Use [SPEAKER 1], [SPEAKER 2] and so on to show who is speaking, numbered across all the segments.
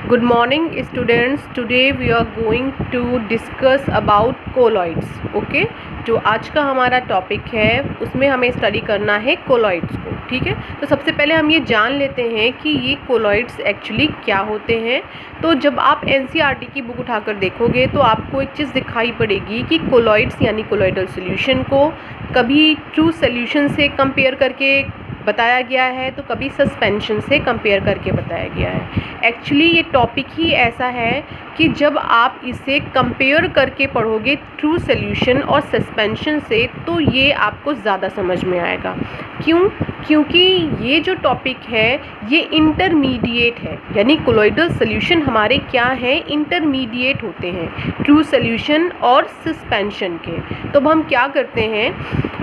[SPEAKER 1] Good morning students. Today we are going to discuss about colloids. Okay, जो आज का हमारा टॉपिक है उसमें हमें स्टडी करना है कोलॉइड्स को. ठीक है, तो सबसे पहले हम ये जान लेते हैं कि ये कोलॉइड्स एक्चुअली क्या होते हैं. तो जब आप NCERT की बुक उठाकर देखोगे तो आपको एक चीज़ दिखाई पड़ेगी कि कोलॉइड्स यानी कोलॉइडल सोल्यूशन को कभी ट्रू सोल्यूशन से कंपेयर करके बताया गया है तो कभी सस्पेंशन से कंपेयर करके बताया गया है. एक्चुअली ये टॉपिक ही ऐसा है कि जब आप इसे कंपेयर करके पढ़ोगे ट्रू सोल्यूशन और सस्पेंशन से तो ये आपको ज़्यादा समझ में आएगा. क्यों? क्योंकि ये जो टॉपिक है ये इंटरमीडिएट है, यानी कोलॉइडल सोल्यूशन हमारे क्या है, इंटरमीडिएट होते हैं ट्रू सोल्यूशन और सस्पेंशन के. तो अब हम क्या करते हैं,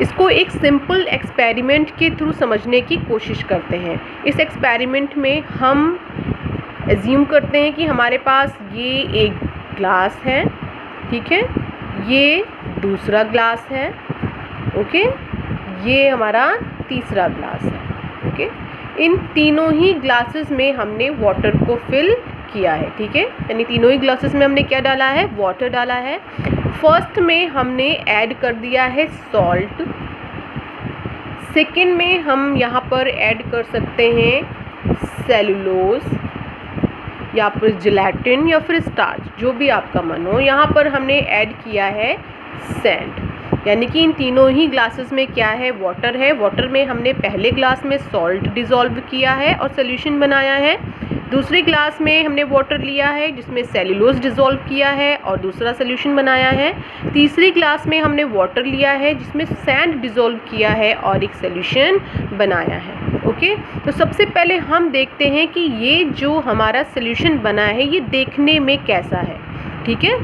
[SPEAKER 1] इसको एक सिंपल एक्सपेरिमेंट के थ्रू समझने की कोशिश करते हैं. इस एक्सपेरिमेंट में हम एज्यूम करते हैं कि हमारे पास ये एक ग्लास है, ठीक है, ये दूसरा ग्लास है, ओके, ये हमारा तीसरा ग्लास है. ओके, इन तीनों ही ग्लासेस में हमने वाटर को फिल किया है. ठीक है, यानी तीनों ही ग्लासेस में हमने क्या डाला है, वाटर डाला है. फर्स्ट में हमने ऐड कर दिया है सॉल्ट. सेकेंड में हम यहाँ पर ऐड कर सकते हैं सेलुलोज या फिर जिलेटिन या फिर स्टार्च, जो भी आपका मन हो. यहाँ पर हमने ऐड किया है सैंड, यानी कि इन तीनों ही ग्लासेस में क्या है, वाटर है. वाटर में हमने पहले ग्लास में सॉल्ट डिज़ोल्व किया है और सोल्यूशन बनाया है. दूसरे ग्लास में हमने वाटर लिया है जिसमें सेलुलोज डिज़ोल्व किया है और दूसरा सोल्यूशन बनाया है. तीसरी ग्लास में हमने वाटर लिया है जिसमें सैंड डिज़ोल्व किया है और एक सोल्यूशन बनाया है. ओके, तो सबसे पहले हम देखते हैं कि ये जो हमारा सोल्यूशन बना है ये देखने में कैसा है. ठीक है,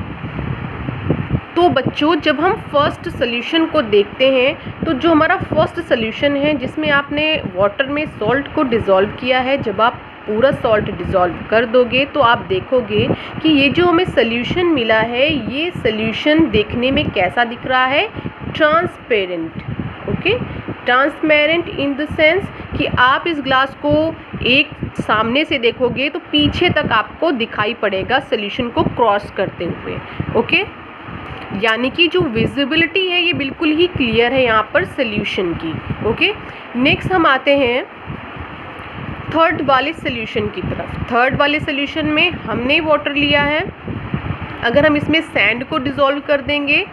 [SPEAKER 1] तो बच्चों जब हम फर्स्ट सोल्यूशन को देखते हैं तो जो हमारा फर्स्ट सोल्यूशन है जिसमें आपने वाटर में सॉल्ट को डिज़ोल्व किया है, जब आप पूरा सॉल्ट डिज़ोल्व कर दोगे तो आप देखोगे कि ये जो हमें सोल्यूशन मिला है ये सोल्यूशन देखने में कैसा दिख रहा है, transparent. Okay, transparent in the sense कि आप इस ग्लास को एक सामने से देखोगे तो पीछे तक आपको दिखाई पड़ेगा सोल्यूशन को क्रॉस करते हुए. ओके, यानी कि जो विजिबिलिटी है ये बिल्कुल ही क्लियर है यहाँ पर सोल्यूशन की. ओके, नेक्स्ट हम आते हैं थर्ड वाले सोल्यूशन की तरफ. थर्ड वाले सोल्यूशन में हमने वाटर लिया है. अगर हम इसमें सैंड को डिज़ोल्व कर देंगे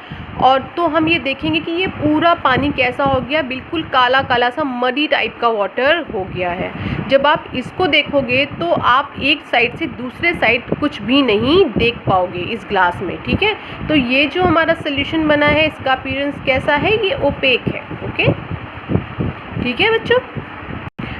[SPEAKER 1] और तो हम ये देखेंगे कि ये पूरा पानी कैसा हो गया, बिल्कुल काला काला सा मडी टाइप का वाटर हो गया है. जब आप इसको देखोगे तो आप एक साइड से दूसरे साइड कुछ भी नहीं देख पाओगे इस ग्लास में. ठीक है, तो ये जो हमारा सोल्यूशन बना है इसका अपीयरेंस कैसा है, ये ओपेक है. ओके, ठीक है बच्चों,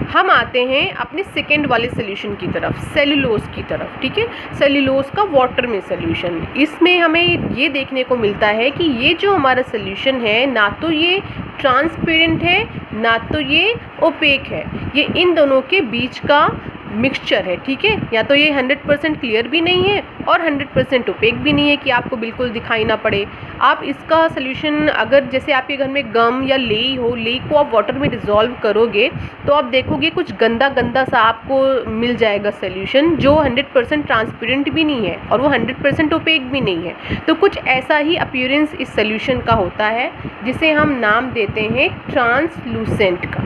[SPEAKER 1] हम आते हैं अपने सेकेंड वाले सोल्यूशन की तरफ, सेलुलोज की तरफ. ठीक है, सेलुलोज का वाटर में सोल्यूशन. इसमें हमें ये देखने को मिलता है कि ये जो हमारा सोल्यूशन है ना तो ये ट्रांसपेरेंट है ना तो ये ओपेक है, ये इन दोनों के बीच का मिक्सचर है. ठीक है, या तो ये 100% क्लियर भी नहीं है और 100% ओपेक भी नहीं है कि आपको बिल्कुल दिखाई ना पड़े. आप इसका सोल्यूशन अगर जैसे आपके घर में गम या लेई हो, लेई को आप वाटर में डिज़ोल्व करोगे तो आप देखोगे कुछ गंदा गंदा सा आपको मिल जाएगा सोल्यूशन, जो 100% ट्रांसपेरेंट भी नहीं है और वो 100% ओपेक भी नहीं है. तो कुछ ऐसा ही अपीयरेंस इस सोल्यूशन का होता है जिसे हम नाम देते हैं ट्रांसलूसेंट का.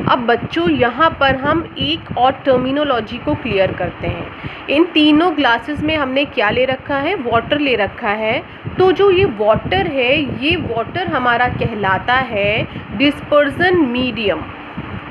[SPEAKER 1] अब बच्चों यहाँ पर हम एक और टर्मिनोलॉजी को क्लियर करते हैं. इन तीनों ग्लासेस में हमने क्या ले रखा है, वाटर ले रखा है. तो जो ये वाटर है ये वाटर हमारा कहलाता है डिस्पर्जन मीडियम.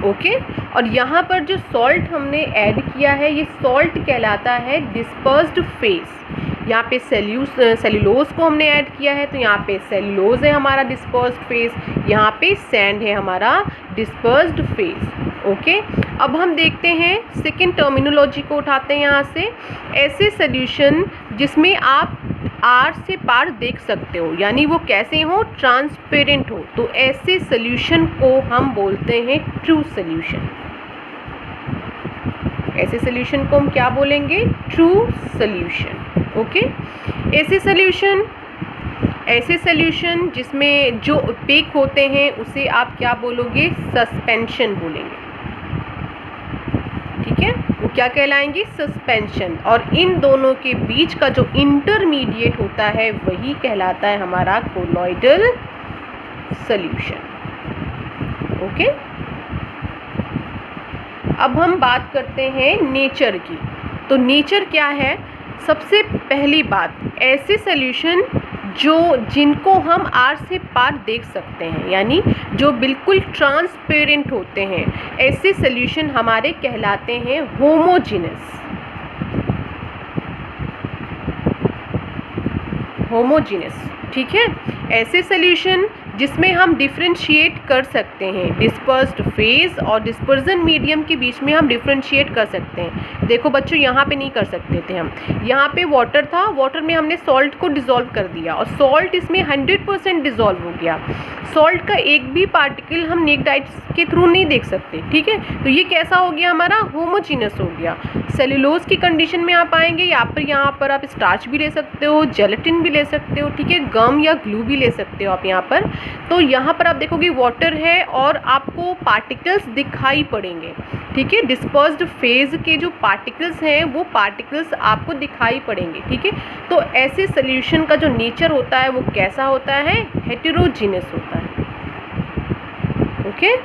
[SPEAKER 1] ओके, और यहाँ पर जो सॉल्ट हमने ऐड किया है ये सॉल्ट कहलाता है डिस्पर्स्ड फेस. यहाँ पे सेल्यूलोज को हमने ऐड किया है तो यहाँ पे सेल्यूलोज है हमारा डिस्पर्स्ड फेस, यहाँ पे सैंड है हमारा डिस्पर्स्ड फेस. ओके, अब हम देखते हैं सेकेंड टर्मिनोलॉजी को उठाते हैं यहाँ से. ऐसे सोल्यूशन जिसमें आप आर से पार देख सकते हो, यानी वो कैसे हो, ट्रांसपेरेंट हो, तो ऐसे सोल्यूशन को हम बोलते हैं ट्रू सोल्यूशन. ऐसे सोल्यूशन को हम क्या बोलेंगे, ट्रू सोल्यूशन. ओके, ऐसे सोल्यूशन ऐसे सॉल्यूशन जिसमें जो ओपेक होते हैं उसे आप क्या बोलोगे? सस्पेंशन बोलेंगे। ठीक है, वो क्या कहलाएंगे? सस्पेंशन। और इन दोनों के बीच का जो इंटरमीडिएट होता है वही कहलाता है हमारा कोलॉइडल सॉल्यूशन। ओके, अब हम बात करते हैं नेचर की। तो नेचर क्या है? सबसे पहली बात, ऐसे सॉल्यूशन जिनको हम आर से पार देख सकते हैं, यानी जो बिल्कुल ट्रांसपेरेंट होते हैं, ऐसे सॉल्यूशन हमारे कहलाते हैं होमोजीनस। होमोजीनस, ठीक है। ऐसे सॉल्यूशन जिसमें हम डिफ्रेंशिएट कर सकते हैं, डिस्पर्स्ड फेज और डिस्पर्जन मीडियम के बीच में हम डिफ्रेंशिएट कर सकते हैं। देखो बच्चों, यहाँ पे नहीं कर सकते थे हम। यहाँ पे वाटर था, वाटर में हमने सॉल्ट को डिसॉल्व कर दिया और सॉल्ट इसमें 100% डिसॉल्व हो गया। सॉल्ट का एक भी पार्टिकल हम नेक्ड आई के थ्रू नहीं देख सकते, ठीक है। तो ये कैसा हो गया? हमारा होमोजीनस हो गया। सेलुलोज की कंडीशन में आप आएंगे, यहाँ पर आप स्टार्च भी ले सकते हो, जेलेटिन भी ले सकते हो, ठीक है, गम या ग्लू भी ले सकते हो आप यहाँ पर। तो यहाँ पर आप देखोगे वाटर है और आपको पार्टिकल्स दिखाई पड़ेंगे, ठीक है। डिस्पर्स्ड फेज के जो पार्टिकल्स हैं वो पार्टिकल्स आपको दिखाई पड़ेंगे, ठीक है। तो ऐसे सॉल्यूशन का जो नेचर होता है वो कैसा होता है? हेटेरोजीनस होता है। ओके,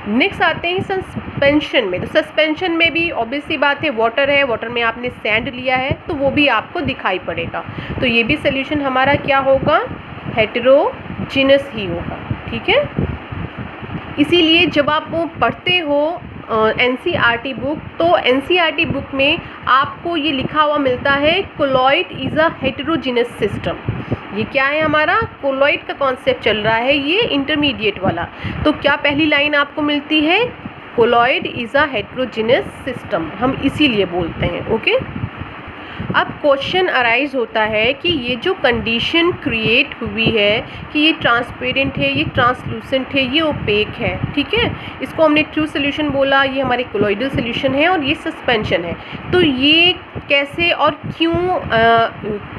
[SPEAKER 1] नेक्स्ट आते हैं सस्पेंशन में। तो सस्पेंशन में भी ऑब्वियस सी बात है, वाटर है, वाटर में आपने सैंड लिया है तो वो भी आपको दिखाई पड़ेगा। तो ये भी सॉल्यूशन हमारा क्या होगा? हेटेरोजीनस ही होगा, ठीक है। इसीलिए जब आप वो पढ़ते हो एनसीईआरटी बुक, तो एनसीईआरटी बुक में आपको ये लिखा हुआ मिलता है colloid is a heterogeneous system. ये क्या है? हमारा कोलॉइड का कॉन्सेप्ट चल रहा है, ये इंटरमीडिएट वाला। तो क्या पहली लाइन आपको मिलती है? Colloid is a heterogeneous system, हम इसीलिए बोलते हैं। ओके, अब क्वेश्चन अराइज होता है कि ये जो कंडीशन क्रिएट हुई है कि ये ट्रांसपेरेंट है, ये ट्रांसलूसेंट है, ये ओपेक है, ठीक है, इसको हमने ट्रू सोल्यूशन बोला, ये हमारे कोलॉइडल सोल्यूशन है और ये सस्पेंशन है। तो ये कैसे और क्यों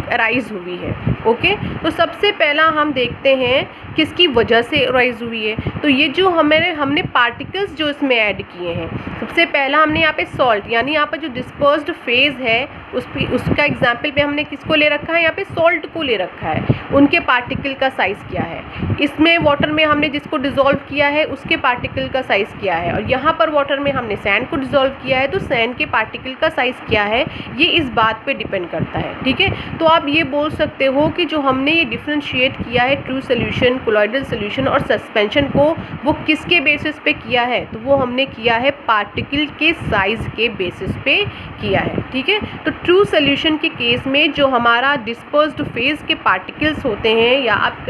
[SPEAKER 1] अराइज हुई है? ओके, तो सबसे पहला हम देखते हैं किसकी वजह से अराइज हुई है। तो ये जो हमने पार्टिकल्स जो इसमें ऐड किए हैं, सबसे पहला हमने यहाँ पे सॉल्ट, यानी यहाँ पर जो डिस्पर्स्ड फेज है उसका एग्जाम्पल पे हमने किसको ले रखा है? यहाँ पे सॉल्ट को ले रखा है। उनके पार्टिकल का साइज़ क्या है? इसमें वाटर में हमने जिसको डिसॉल्व किया है उसके पार्टिकल का साइज़ क्या है? और यहाँ पर वाटर में हमने सैंड को डिसॉल्व किया है तो सैंड के पार्टिकल का साइज़ क्या है? ये इस बात पे डिपेंड करता है, ठीक है। तो आप ये बोल सकते हो कि जो हमने ये डिफ्रेंशिएट किया है ट्रू सोल्यूशन, कोलॉइडल सोल्यूशन और सस्पेंशन को, वो किसके बेसिस पे किया है? तो वो हमने किया है पार्टिकल के साइज़ के बेसिस पे किया है, ठीक है। तो ट्रू सोल्यूशन के केस में जो हमारा डिस्पर्स्ड फेज के पार्टिकल्स होते हैं या आप,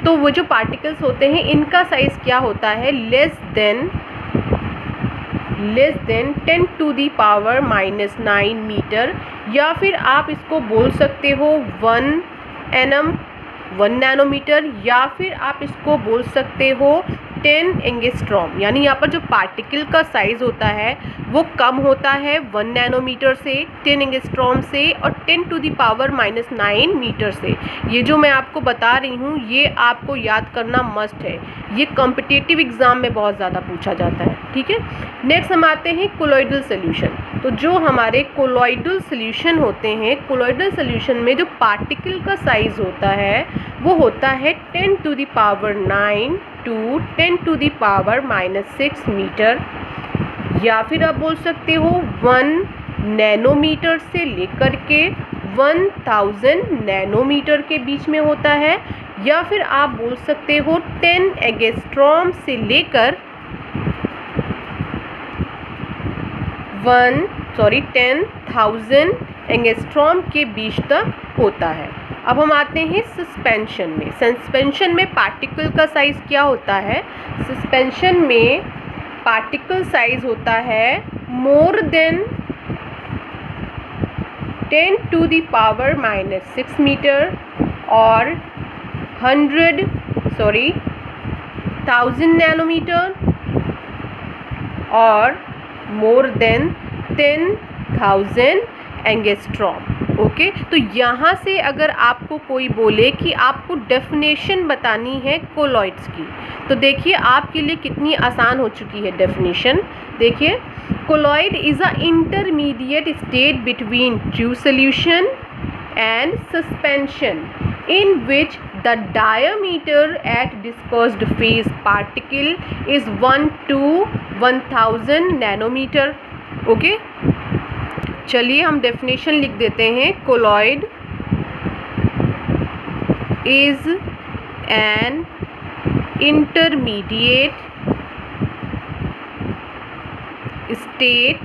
[SPEAKER 1] तो वो जो पार्टिकल्स होते हैं इनका साइज़ क्या होता है? Less than 10 to the power -9 metre, या फिर आप इसको बोल सकते हो 1 नैनोमीटर, या फिर आप इसको बोल सकते हो 10 एंगस्ट्रॉम। यानी यहाँ पर जो पार्टिकल का साइज़ होता है वो कम होता है 1 नैनोमीटर से, 10 एंगस्ट्रॉम से और 10 to the power -9 मीटर से। ये जो मैं आपको बता रही हूँ ये आपको याद करना मस्ट है, ये कॉम्पिटिटिव एग्ज़ाम में बहुत ज़्यादा पूछा जाता है, ठीक है। नेक्स्ट हम आते हैं कोलॉइडल सोल्यूशन। तो जो हमारे कोलॉइडल सोल्यूशन होते हैं, कोलॉइडल सोल्यूशन में जो पार्टिकल का साइज़ होता है वो होता है 10 to the power 9 to 10 to the power -6 metre, या फिर आप बोल सकते हो 1 नैनोमीटर से लेकर के 1000 नैनोमीटर के बीच में होता है, या फिर आप बोल सकते हो 10 एंगस्ट्रॉम से लेकर 10,000 एंगस्ट्रॉम के बीच तक होता है। अब हम आते हैं सस्पेंशन में। सस्पेंशन में पार्टिकल का साइज़ क्या होता है? सस्पेंशन में पार्टिकल साइज़ होता है more than 10 to the power -6 metre और 1000 नैनोमीटर और मोर देन 10,000 एंगस्ट्रॉम। ओके, तो यहाँ से अगर आपको कोई बोले कि आपको डेफिनेशन बतानी है कोलॉइड्स की, तो देखिए आपके लिए कितनी आसान हो चुकी है डेफिनेशन। देखिए, colloid is a intermediate state between true solution and suspension in which the diameter at dispersed phase particle is 1 to 1000 nanometer। Okay, चलिए हम डेफिनेशन लिख देते हैं। Colloid is an intermediate state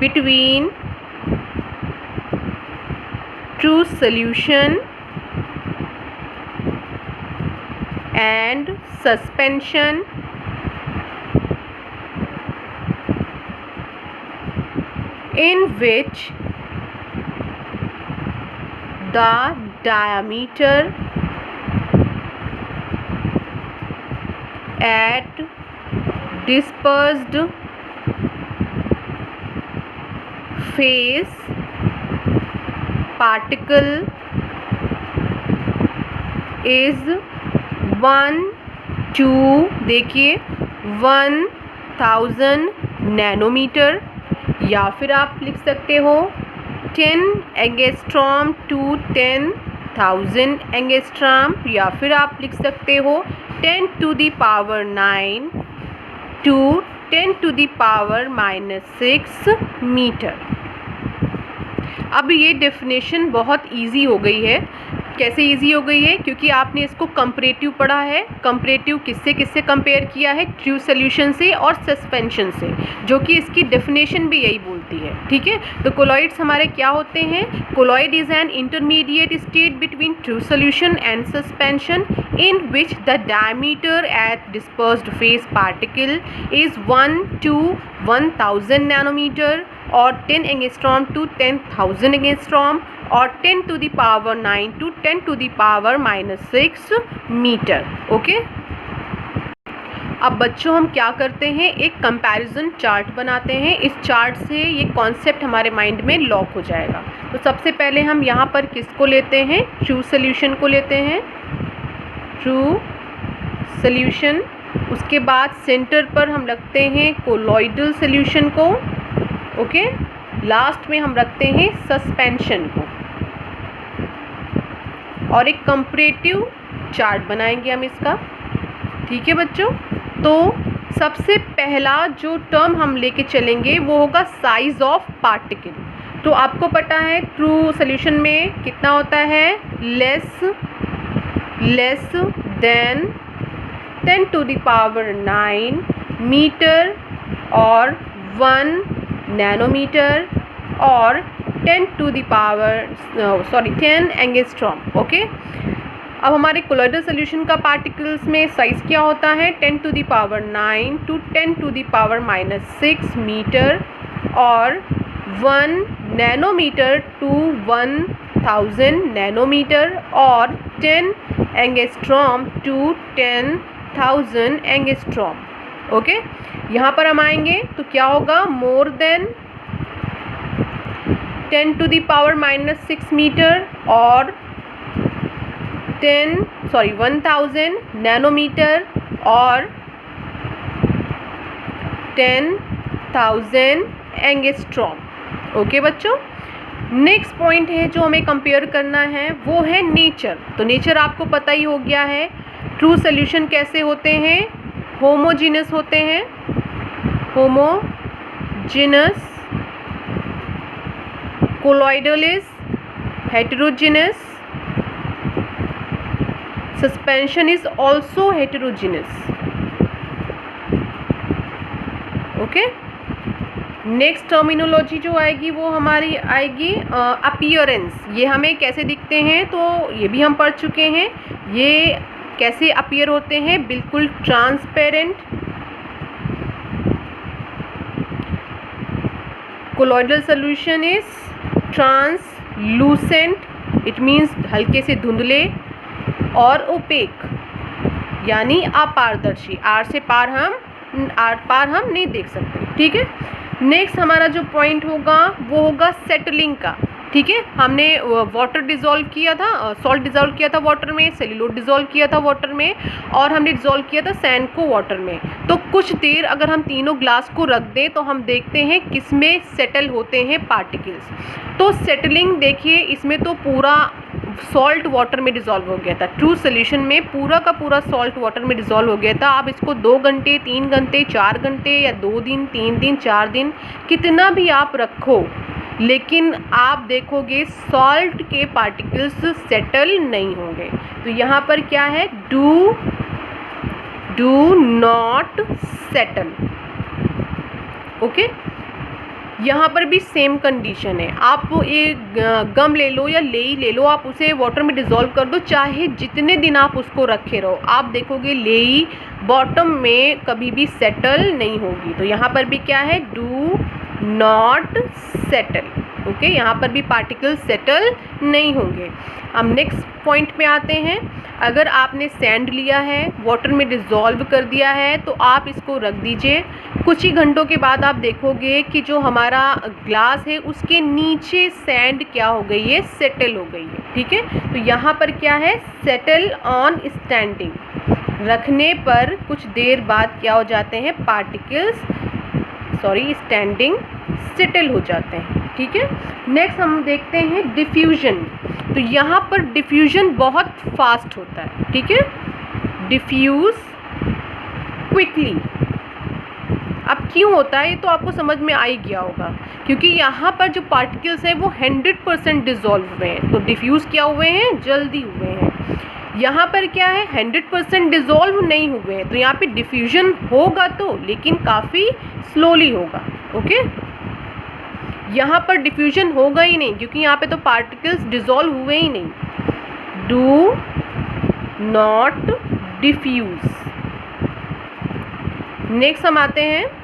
[SPEAKER 1] between true solution and suspension in which the diameter at dispersed phase particle is 1 to, देखिए 1000 nanometre, या फिर आप लिख सकते हो 10 एंगस्ट्रॉम टू 10,000 एंगस्ट्रॉम, या फिर आप लिख सकते हो 10 to the power 9 to 10 to the power -6 metre. अब ये डेफिनेशन बहुत इजी हो गई है। कैसे इजी हो गई है? क्योंकि आपने इसको कंपैरेटिव पढ़ा है। कंपैरेटिव किससे किससे कंपेयर किया है? ट्रू सॉल्यूशन से और सस्पेंशन से, जो कि इसकी डेफिनेशन भी यही बोलती है। ठीक है, तो कोलॉइड्स हमारे क्या होते हैं? Colloid is an intermediate state between true solution and suspension in which the diameter at dispersed phase particle is 1 to 1000 nanometre और 10 एंगस्ट्रॉम टू 10,000 एंगस्ट्रॉम और 10 to the power 9 to 10 to the power -6 metre. Okay, अब बच्चों हम क्या करते हैं? एक comparison chart बनाते हैं। इस चार्ट से ये कॉन्सेप्ट हमारे माइंड में लॉक हो जाएगा। तो सबसे पहले हम यहाँ पर किसको लेते हैं? ट्रू सोल्यूशन को लेते हैं, ट्रू सोल्यूशन। उसके बाद सेंटर पर हम रखते हैं कोलॉइडल सोल्यूशन को। ओके, लास्ट में हम रखते हैं सस्पेंशन को, और एक कंपैरेटिव चार्ट बनाएंगे हम इसका। ठीक है बच्चों, तो सबसे पहला जो टर्म हम लेके चलेंगे वो होगा साइज ऑफ पार्टिकल। तो आपको पता है ट्रू सॉल्यूशन में कितना होता है? Less than 10 to the power 9 metre और 1 नैनोमीटर और 10 to the power 10 angstrom. Okay, अब हमारे कोलॉइडल सोल्यूशन का पार्टिकल्स में साइज़ क्या होता है? 10 to the power 9 to 10 to the power -6 metre और 1 नैनोमीटर टू 1000 नैनोमीटर और 10 एंगस्ट्रॉम टू 10,000 एंगस्ट्रॉम। ओके, यहाँ पर हम आएंगे तो क्या होगा? More than 10 to the power -6 metre और 1000 नैनोमीटर और 10,000 एंगस्ट्रॉम। ओके बच्चों, नेक्स्ट पॉइंट है जो हमें कंपेयर करना है वो है नेचर। तो नेचर आपको पता ही हो गया है। ट्रू सॉल्यूशन कैसे होते हैं? होमोजीनस होते हैं, homogeneous. Colloidal is heterogeneous, suspension is also heterogeneous. Okay, next terminology जो आएगी वो हमारी आएगी अपीयरेंस। ये हमें कैसे दिखते हैं तो ये भी हम पढ़ चुके हैं। ये कैसे अपीयर होते हैं? बिल्कुल transparent. Colloidal solution is translucent, it means हल्के से धुंधले, और ओपेक यानी अपारदर्शी। आर पार हम नहीं देख सकते। ठीक है, नेक्स्ट हमारा जो पॉइंट होगा वो होगा सेटलिंग का। ठीक है, हमने वाटर डिज़ोल्व किया था, सॉल्ट डिज़ोल्व किया था वाटर में, सेल्यूलोज डिज़ोल्व किया था वाटर में, और हमने डिज़ोल्व किया था सैंड को वाटर में। तो कुछ देर अगर हम तीनों ग्लास को रख दें तो हम देखते हैं किसमें सेटल होते हैं पार्टिकल्स। तो सेटलिंग देखिए, इसमें तो पूरा सॉल्ट वाटर में डिज़ोल्व हो गया था, ट्रू सोल्यूशन में पूरा का पूरा सॉल्ट वाटर में डिज़ोल्व हो गया था। आप इसको 2 घंटे 3 घंटे 4 घंटे या 2 दिन 3 दिन 4 दिन कितना भी आप रखो, लेकिन आप देखोगे सॉल्ट के पार्टिकल्स सेटल नहीं होंगे। तो यहाँ पर क्या है, डू नॉट सेटल। ओके, यहाँ पर भी सेम कंडीशन है। आप एक गम ले लो या लेई ले लो, आप उसे वाटर में डिज़ोल्व कर दो, चाहे जितने दिन आप उसको रखे रहो, आप देखोगे लेई बॉटम में कभी भी सेटल नहीं होगी। तो यहाँ पर भी क्या है, डू नॉट सेटल। ओके, यहाँ पर भी पार्टिकल सेटल नहीं होंगे। हम नेक्स्ट पॉइंट पे आते हैं। अगर आपने सैंड लिया है, वाटर में डिज़ोल्व कर दिया है, तो आप इसको रख दीजिए। कुछ ही घंटों के बाद आप देखोगे कि जो हमारा ग्लास है उसके नीचे सैंड क्या हो गई है, सेटल हो गई है। ठीक है, तो यहाँ पर क्या है, सेटल ऑन स्टैंडिंग। रखने पर कुछ देर बाद क्या हो जाते हैं, पार्टिकल्स स्टैंडिंग सेटल हो जाते हैं। ठीक है, नेक्स्ट हम देखते हैं डिफ्यूजन। तो यहाँ पर डिफ्यूजन बहुत फास्ट होता है। ठीक है, डिफ्यूज क्विकली। अब क्यों होता है ये तो आपको समझ में आ ही गया होगा, क्योंकि यहाँ पर जो पार्टिकल्स हैं वो 100% डिज़ोल्व हुए हैं, तो डिफ्यूज़ क्या हुए हैं, जल्दी हुए हैं। यहाँ पर क्या है, 100% डिज़ोल्व नहीं हुए हैं, तो यहाँ पे डिफ्यूजन होगा तो, लेकिन काफ़ी स्लोली होगा। ओके, यहाँ पर डिफ्यूजन होगा ही नहीं, क्योंकि यहाँ पे तो पार्टिकल्स डिज़ोल्व हुए ही नहीं। Do not diffuse. नेक्स्ट हम आते हैं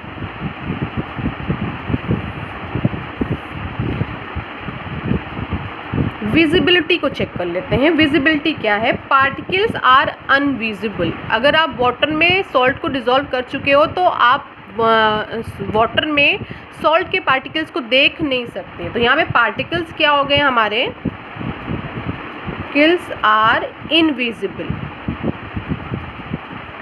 [SPEAKER 1] विजिबिलिटी को चेक कर लेते हैं। विजिबिलिटी क्या है, पार्टिकल्स आर अनविजिबल। अगर आप वाटर में सॉल्ट को डिज़ोल्व कर चुके हो तो आप वाटर में सॉल्ट के पार्टिकल्स को देख नहीं सकते। तो यहाँ पे पार्टिकल्स क्या हो गए हमारे, पार्टिकल्स आर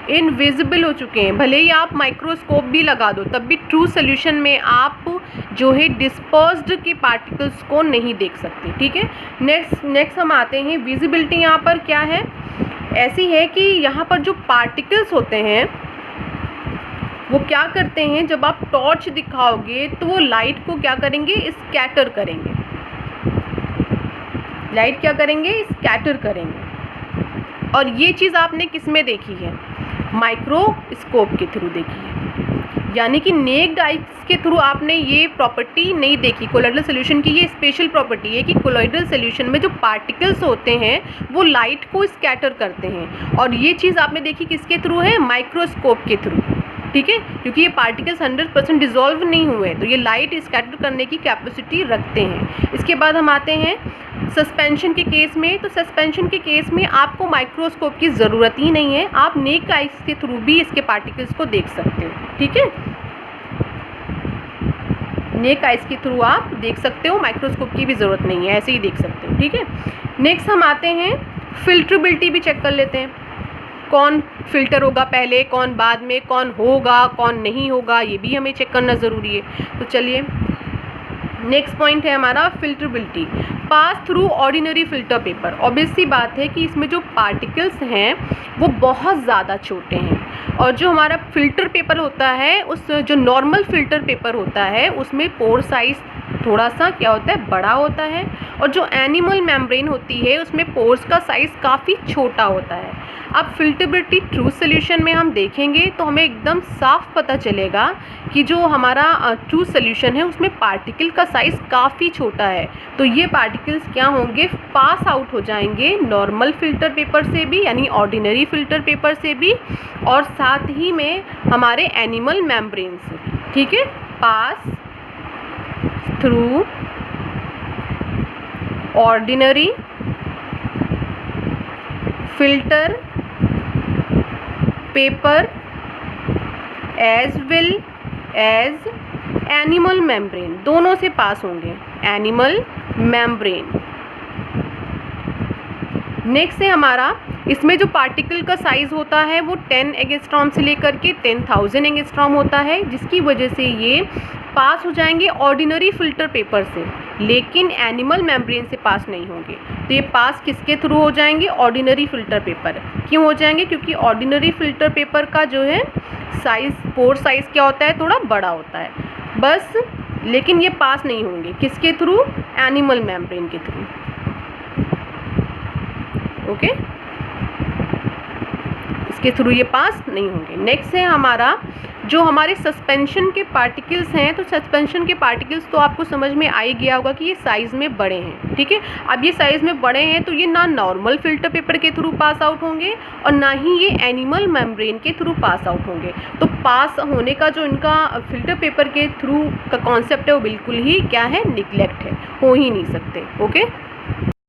[SPEAKER 1] इनविजिबल हो चुके हैं। भले ही आप माइक्रोस्कोप भी लगा दो तब भी ट्रू सोल्यूशन में आप जो है डिस्पर्स्ड के पार्टिकल्स को नहीं देख सकते। ठीक है, नेक्स्ट हम आते हैं विजिबिलिटी। यहाँ पर क्या है, ऐसी है कि यहाँ पर जो पार्टिकल्स होते हैं वो क्या करते हैं, जब आप टॉर्च दिखाओगे तो वो लाइट को क्या करेंगे, स्कैटर करेंगे। लाइट क्या करेंगे, स्कैटर करेंगे। और ये चीज़ आपने किस में देखी है, माइक्रोस्कोप के थ्रू देखी है, यानी कि नेक्ड आइज के थ्रू आपने ये प्रॉपर्टी नहीं देखी। कोलोइडल सोल्यूशन की ये स्पेशल प्रॉपर्टी है कि कोलोइडल सोल्यूशन में जो पार्टिकल्स होते हैं वो लाइट को स्कैटर करते हैं, और ये चीज़ आपने देखी किसके थ्रू है, माइक्रोस्कोप के थ्रू। ठीक है, क्योंकि ये पार्टिकल्स 100% डिज़ोल्व नहीं हुए, तो ये लाइट स्कैटर करने की कैपेसिटी रखते हैं। इसके बाद हम आते हैं सस्पेंशन के केस में। तो सस्पेंशन के केस में आपको माइक्रोस्कोप की ज़रूरत ही नहीं है, आप नेक्ड आइज के थ्रू भी इसके पार्टिकल्स को देख सकते हो। ठीक है, नेक्ड आइज के थ्रू आप देख सकते हो, माइक्रोस्कोप की भी ज़रूरत नहीं है, ऐसे ही देख सकते हो। ठीक है, नेक्स्ट हम आते हैं फिल्ट्रेबिलिटी भी चेक कर लेते हैं। कौन फिल्टर होगा पहले, कौन बाद में, कौन होगा कौन नहीं होगा, ये भी हमें चेक करना ज़रूरी है। तो चलिए, नेक्स्ट पॉइंट है हमारा filterability. Pass through ordinary filter paper. Obvious सी बात है कि इसमें जो पार्टिकल्स हैं वो बहुत ज़्यादा छोटे हैं, और जो हमारा फ़िल्टर पेपर होता है, उस जो नॉर्मल फ़िल्टर पेपर होता है उसमें पोर साइज़ थोड़ा सा क्या होता है, बड़ा होता है, और जो एनिमल मेम्ब्रेन होती है उसमें पोर्स का साइज़ काफ़ी छोटा होता है। अब फिल्ट्रेबिलिटी ट्रू सोल्यूशन में हम देखेंगे तो हमें एकदम साफ पता चलेगा कि जो हमारा ट्रू सोल्यूशन है उसमें पार्टिकल का साइज़ काफ़ी छोटा है। तो ये पार्टिकल्स क्या होंगे, पास आउट हो जाएंगे नॉर्मल फ़िल्टर पेपर से भी, यानी ऑर्डिनरी फ़िल्टर पेपर से भी, और साथ ही में हमारे एनिमल मेम्ब्रेन से भी। ठीक है, पास through ordinary filter paper as well as animal membrane, दोनों से पास होंगे, एनिमल मेम्ब्रेन। नेक्स्ट है हमारा, इसमें जो पार्टिकल का साइज होता है वो 10 एंगस्ट्रॉम से लेकर के 10,000 एंगस्ट्रॉम होता है, जिसकी वजह से ये पास हो जाएंगे ऑर्डिनरी फिल्टर पेपर से, लेकिन एनिमल मेम्ब्रेन से पास नहीं होंगे। तो ये पास किसके थ्रू हो जाएंगे? Ordinary filter paper. क्यों हो जाएंगे? क्योंकि ऑर्डिनरी फिल्टर पेपर का जो है साइज, पोर साइज क्या होता है? थोड़ा बड़ा होता है बस, लेकिन ये पास नहीं होंगे किसके थ्रू? एनिमल मेम्ब्रेन के थ्रू। ओके, इसके थ्रू ये पास नहीं होंगे। नेक्स्ट है हमारा, जो हमारे सस्पेंशन के पार्टिकल्स हैं, तो सस्पेंशन के पार्टिकल्स तो आपको समझ में आ ही गया होगा कि ये साइज़ में बड़े हैं, ठीक है। अब ये साइज़ में बड़े हैं तो ये ना नॉर्मल फिल्टर पेपर के थ्रू पास आउट होंगे और ना ही ये एनिमल मेम्ब्रेन के थ्रू पास आउट होंगे। तो पास होने का जो इनका फिल्टर पेपर के थ्रू का कॉन्सेप्ट है वो बिल्कुल ही क्या है? निगलेक्ट है, हो ही नहीं सकते। ओके।